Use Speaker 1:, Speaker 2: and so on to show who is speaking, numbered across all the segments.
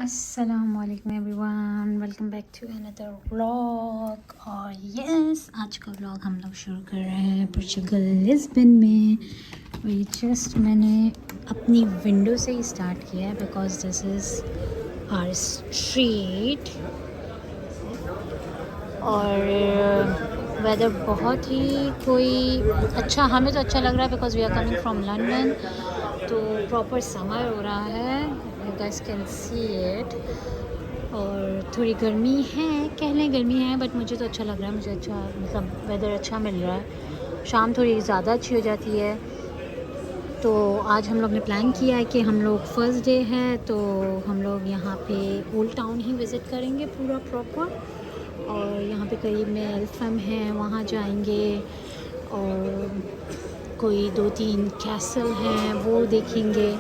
Speaker 1: अस्सलामुअलैकुम everyone, welcome back to another vlog. और yes, आज का व्लॉग हम लोग शुरू कर रहे हैं पोर्चुगल लिस्बन में। और ये जस्ट मैंने अपनी विंडो से ही स्टार्ट किया है because this is our street. और वेदर बहुत ही कोई अच्छा, हमें तो अच्छा लग रहा है because we are coming from London. तो प्रॉपर समर हो रहा है, you guys can see it. और थोड़ी गर्मी है, कह लें गर्मी है, बट मुझे तो अच्छा लग रहा है। मुझे अच्छा, मतलब वेदर अच्छा मिल रहा है। शाम थोड़ी ज़्यादा अच्छी हो जाती है। तो आज हम लोग ने प्लान किया है कि हम लोग फर्स्ट डे है तो हम लोग यहाँ पे ओल्ड टाउन ही विज़िट करेंगे पूरा प्रॉपर। और यहाँ पे करीब में अल्फम है, वहाँ जाएंगे। और कोई 2-3 कैसल हैं, वो देखेंगे।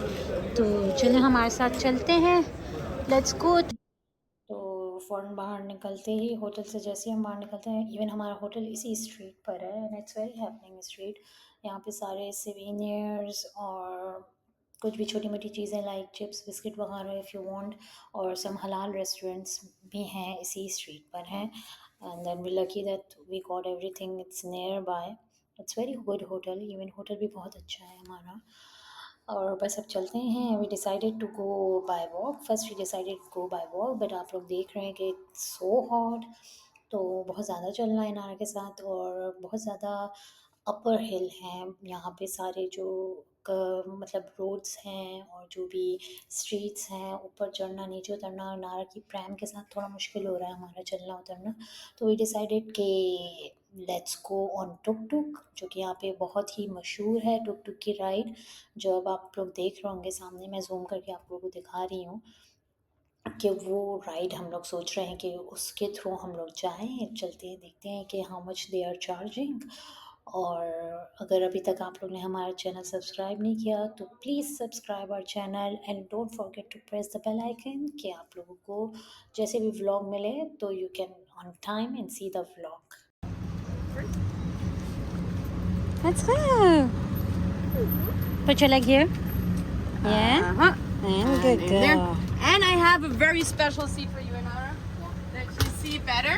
Speaker 1: तो चलें, हमारे साथ चलते हैं, लेट्स गो। तो फ़ौरन बाहर निकलते ही, होटल से जैसे ही हम बाहर निकलते हैं, इवन हमारा होटल इसी स्ट्रीट पर है and it's very happening street. यहाँ पे सारे सिवीनियर्स और कुछ भी छोटी मोटी चीज़ें लाइक चिप्स बिस्किट वगैरह इफ़ यू वांट, और सम हलाल रेस्टोरेंट्स भी हैं, इसी स्ट्रीट पर हैं। And then we lucky that we got everything, it's nearby. It's very good hotel, even hotel भी बहुत अच्छा है हमारा। और बस अब चलते हैं। We decided to go by walk, first we decided to go by walk, but आप लोग देख रहे हैं कि इट्स सो हॉट। तो बहुत ज़्यादा चलना है नारा के साथ, और बहुत ज़्यादा अपर हिल हैं यहाँ पे सारे जो मतलब रोड्स हैं और जो भी स्ट्रीट्स हैं, ऊपर चढ़ना नीचे उतरना, और नारा की प्रैम के साथ थोड़ा मुश्किल हो रहा है हमारा चलना उतरना। तो वी डिसाइडेड कि लेट्स गो ऑन टुक टुक, जो कि यहाँ पे बहुत ही मशहूर है टुक टुक की राइड। जो अब आप लोग देख रहे होंगे सामने, मैं जूम करके आप लोगों को दिखा रही हूँ कि वो राइड हम लोग सोच रहे हैं कि उसके थ्रू हम लोग जाएँ, चलते हैं, देखते हैं कि how much they are charging. और अगर अभी तक आप लोग ने हमारा चैनल सब्सक्राइब नहीं किया तो please subscribe our channel and don't forget to press the bell icon, कि आप लोगों को जैसे भी व्लॉग मिले तो you can on time and see the vlog. Let's go. Put your leg here. Yeah. And good girl.
Speaker 2: And I have a very special seat for you, Inara. That you see better.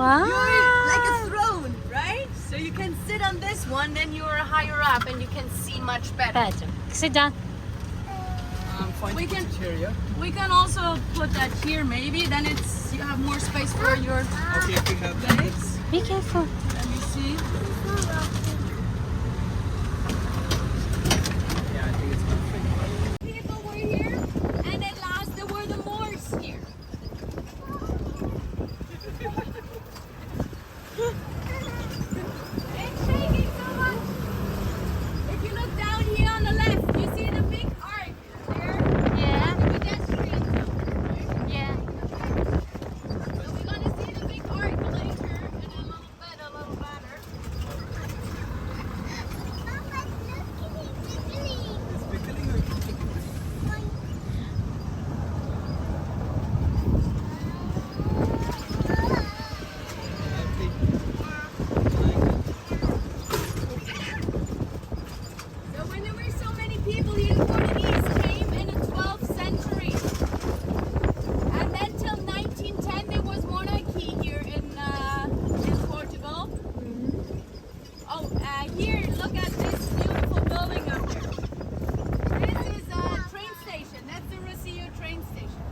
Speaker 1: Wow.
Speaker 2: You're like a throne, right? So you can sit on this one, then you're higher up and you can see much better.
Speaker 1: Better. Sit down.
Speaker 2: We can also put that here maybe, then it's you have more space for your legs.
Speaker 1: Be careful.
Speaker 2: Let me see. People were here, and at last there were the Moors here. It's shaking so much. If you look down here on the left, you see the big arc there.
Speaker 1: Yeah.
Speaker 2: The pedestrian zone.
Speaker 1: Yeah.
Speaker 2: So we're gonna see the big arc later, and a little better. So when there were so many people here, the Portuguese came in the 12th century. And then till 1910 there was monarchy here in Portugal. Here, look at this beautiful building up there. This is a train station. That's the Rocio train station.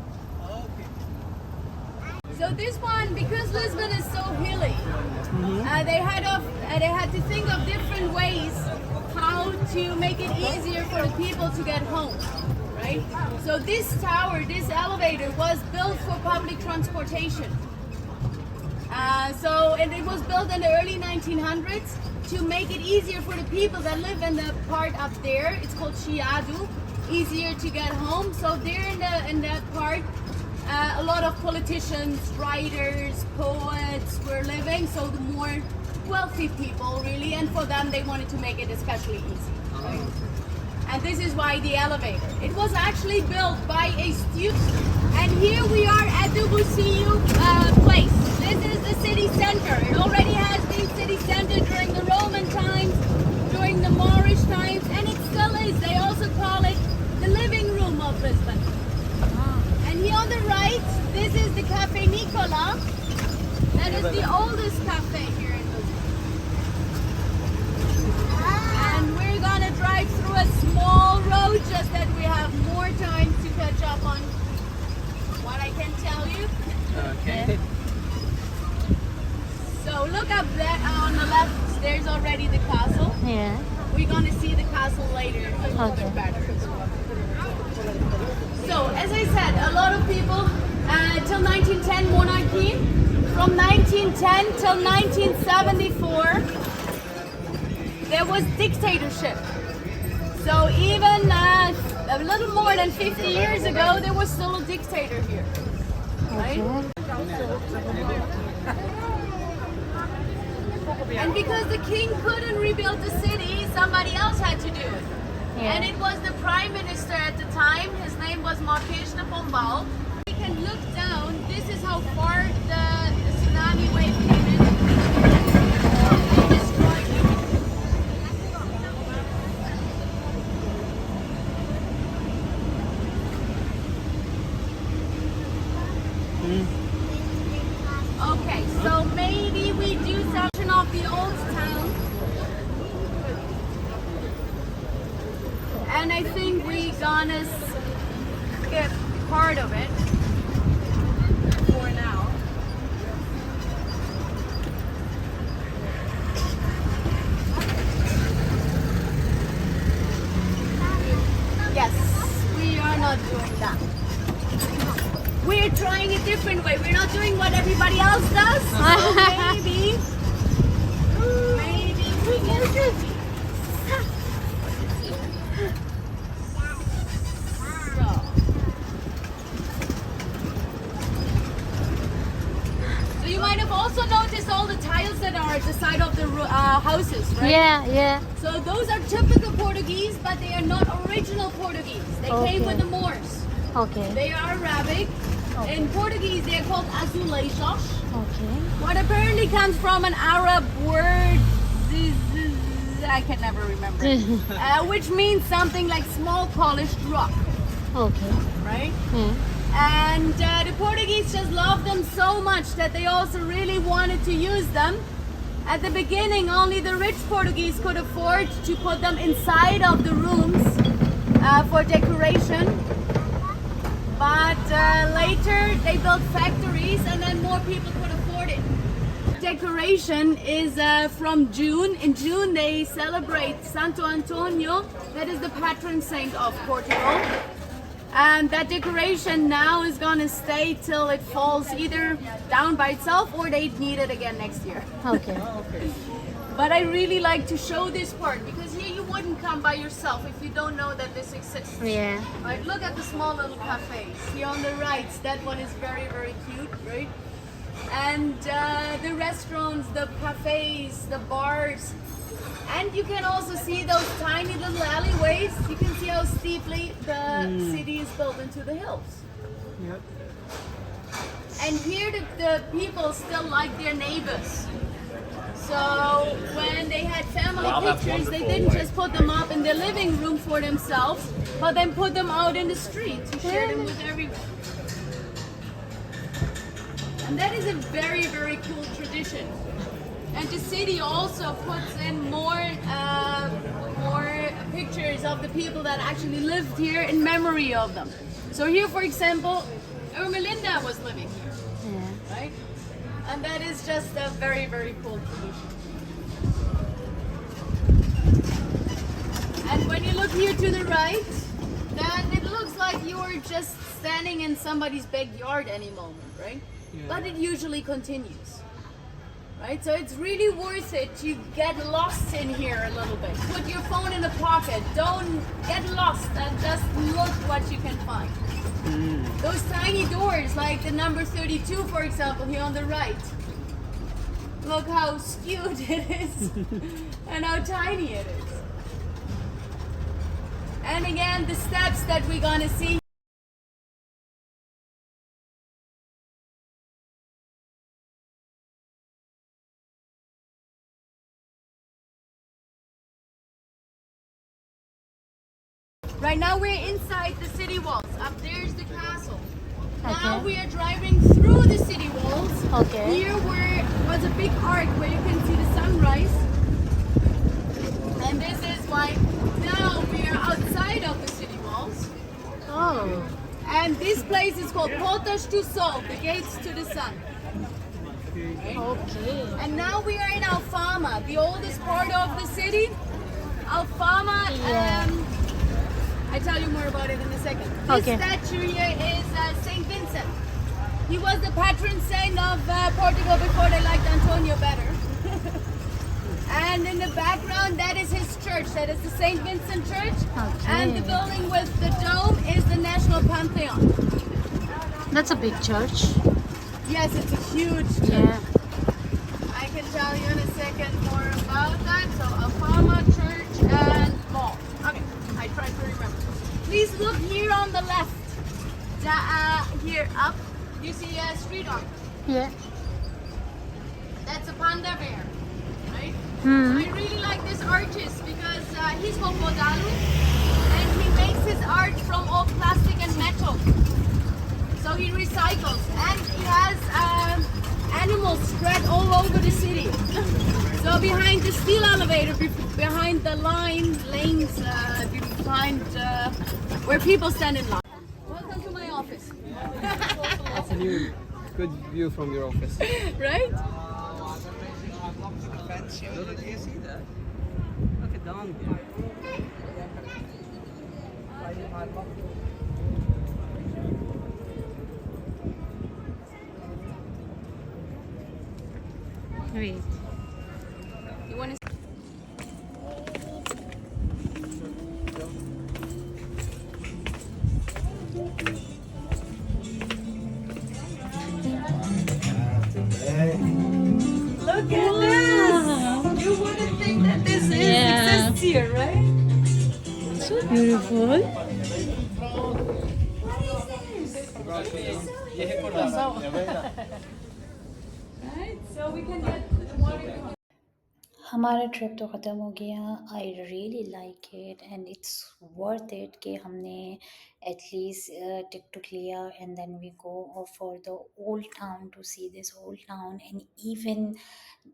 Speaker 2: So this one, because Lisbon is so hilly, they had to think of different ways how to make it easier for the people to get home, right? So this tower, this elevator was built for public transportation. And it was built in the early 1900s to make it easier for the people that live in the part up there. It's called Chiado, easier to get home. So there in that part, a lot of politicians, writers, poets were living. So the more wealthy people really, and for them they wanted to make it especially easy. Right? And this is why the elevator. It was actually built by a student. And here we are at the Rocio place. This is the city center. It already has been city center during the Roman times, during the Moorish times, and it still is. They also call it the living room of Lisbon. And here on the right, this is the Cafe Nicola. That is the oldest cafe here in Lisbon. And we're gonna drive through a small road just that we have more time to catch up on what I can tell you.
Speaker 3: Okay.
Speaker 2: So look up there on the left, there's already the castle.
Speaker 1: Yeah.
Speaker 2: We're gonna see the castle later a little
Speaker 1: Okay.
Speaker 2: bit better. So as I said, a lot of people till 1910 monarchy. From 1910 till 1974, there was dictatorship. So even a little more than 50 years ago, there was still a dictator here. Right? And because the king couldn't rebuild the city, somebody else had to do it.
Speaker 1: Yeah.
Speaker 2: And it was the prime minister at the time. His name was Marquês de Pombal. You can look down. This is how far the tsunami wave came in. It destroyed everything. Okay, so maybe we do section of the old town. And I think we gonna skip part of it for now. Yes, we are not doing that. We're trying a different way. We're not doing what everybody else does. So maybe we can do it. So you might have also noticed all the tiles that are at the side of the houses, right?
Speaker 1: Yeah, yeah.
Speaker 2: So those are typical Portuguese, but they are not original Portuguese. They came
Speaker 1: Okay.
Speaker 2: with the Moors.
Speaker 1: Okay.
Speaker 2: They are Arabic.
Speaker 1: Okay.
Speaker 2: In Portuguese, they are called azulejos.
Speaker 1: Okay.
Speaker 2: What apparently comes from an Arab word, I can never remember, which means something like small polished rock,
Speaker 1: Okay.
Speaker 2: right?
Speaker 1: Hmm.
Speaker 2: And the Portuguese just loved them so much that they also really wanted to use them. At the beginning, only the rich Portuguese could afford to put them inside of the rooms for decoration. But later they built factories and then more people could afford it. Decoration is from June. In June they celebrate Santo Antonio, that is the patron saint of Portugal. And that decoration now is gonna stay till it falls either down by itself or they need it again next year.
Speaker 1: Okay.
Speaker 2: But I really like to show this part because here you wouldn't come by yourself if you don't know that this exists.
Speaker 1: Yeah.
Speaker 2: Right, look at the small little cafes. Here on the right, that one is very, very cute, right? And the restaurants, the cafes, the bars. And you can also see those tiny little alleyways. You can see how steeply the city is built into the hills.
Speaker 3: Yep.
Speaker 2: And here the people still like their neighbors. So when they had family
Speaker 3: Wow, that's
Speaker 2: pictures, they
Speaker 3: wonderful.
Speaker 2: didn't just put them up in their living room for themselves, but then put them out in the street to share them with everyone. And that is a very, very cool tradition. And the city also puts in more pictures of the people that actually lived here in memory of them. So here, for example, Ermelinda was living here,
Speaker 1: Yeah.
Speaker 2: right? And that is just a very, very cool tradition. And when you look here to the right, then it looks like you're just standing in somebody's backyard any moment, right?
Speaker 3: Yeah.
Speaker 2: But it usually continues. Right, so it's really worth it to get lost in here a little bit. Put your phone in the pocket. Don't get lost and just look what you can find. Those tiny doors, like the number 32, for example, here on the right. Look how skewed it is and how tiny it is. And again, the steps that we're gonna see. Right now we're inside the city walls. Up there's the castle. Now
Speaker 1: Okay.
Speaker 2: we are driving through the city walls.
Speaker 1: Okay.
Speaker 2: Here where was a big arc where you can see the sunrise. And this is why now we are outside of the city walls.
Speaker 1: Oh.
Speaker 2: And this place is called Portas do Sol, the gates to the sun.
Speaker 1: Okay.
Speaker 2: And now we are in Alfama, the oldest part of the city. Alfama,
Speaker 1: Yeah.
Speaker 2: I tell you more about it in a second. This
Speaker 1: Okay.
Speaker 2: statue here is Saint Vincent. He was the patron saint of Portugal before they liked Antonio better. And in the background, that is his church. That is the Saint Vincent Church. And the
Speaker 1: Okay.
Speaker 2: building with the dome is the National Pantheon.
Speaker 1: That's a big church.
Speaker 2: Yes, it's a huge church.
Speaker 1: Yeah.
Speaker 2: I can tell you in a second more about that. So Alfama Church and Mall. Okay, I tried to remember. Please look here on the left. Here up, you see a street art.
Speaker 1: Yeah.
Speaker 2: That's a panda bear, right?
Speaker 1: Hmm.
Speaker 2: I really like this artist because he's from Bodalu and he makes his art from old plastic and metal. So he recycles and he has animals spread all over the city. So behind the steel elevator, behind the lanes, behind where people stand in line. Welcome to my office.
Speaker 3: That's a new good view from your office.
Speaker 2: Right?
Speaker 3: Look, do you see that? Look at down here.
Speaker 1: Wait.
Speaker 2: You want to? Look at this! You wouldn't think that this exists here, right?
Speaker 1: So beautiful.
Speaker 2: Right? So we can get water.
Speaker 1: हमारा trip तो ख़त्म हो गया. I really like it and it's worth it कि हमने at least tuk tuk लिया and then we go for the old town to see this old town and even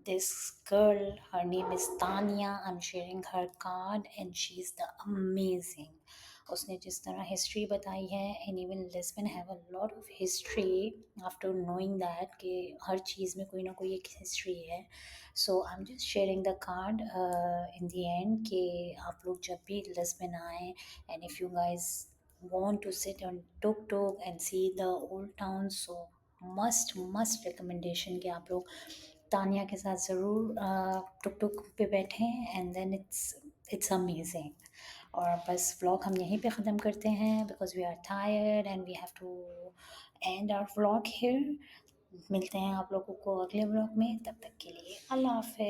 Speaker 1: this girl, her name is Tanya. I'm sharing her card and she's the amazing. उसने जिस तरह history बताई है and even Lisbon have a lot of history after knowing that कि हर चीज़ में कोई ना कोई एक हिस्ट्री है. So I am just sharing the card in the end कि आप लोग जब भी लिस्बन आएँ and if you guys want to sit on Tuk Tuk and see the old town, so must recommendation कि आप लोग तानिया के साथ ज़रूर टुक टुक पे बैठें एंड देन इट्स अमेजिंग. और बस व्लॉग हम यहीं पे ख़त्म करते हैं because we are tired and we have to end our vlog here. मिलते हैं आप लोगों को अगले व्लॉग में. तब तक के लिए अल्लाह हाफ़िज़.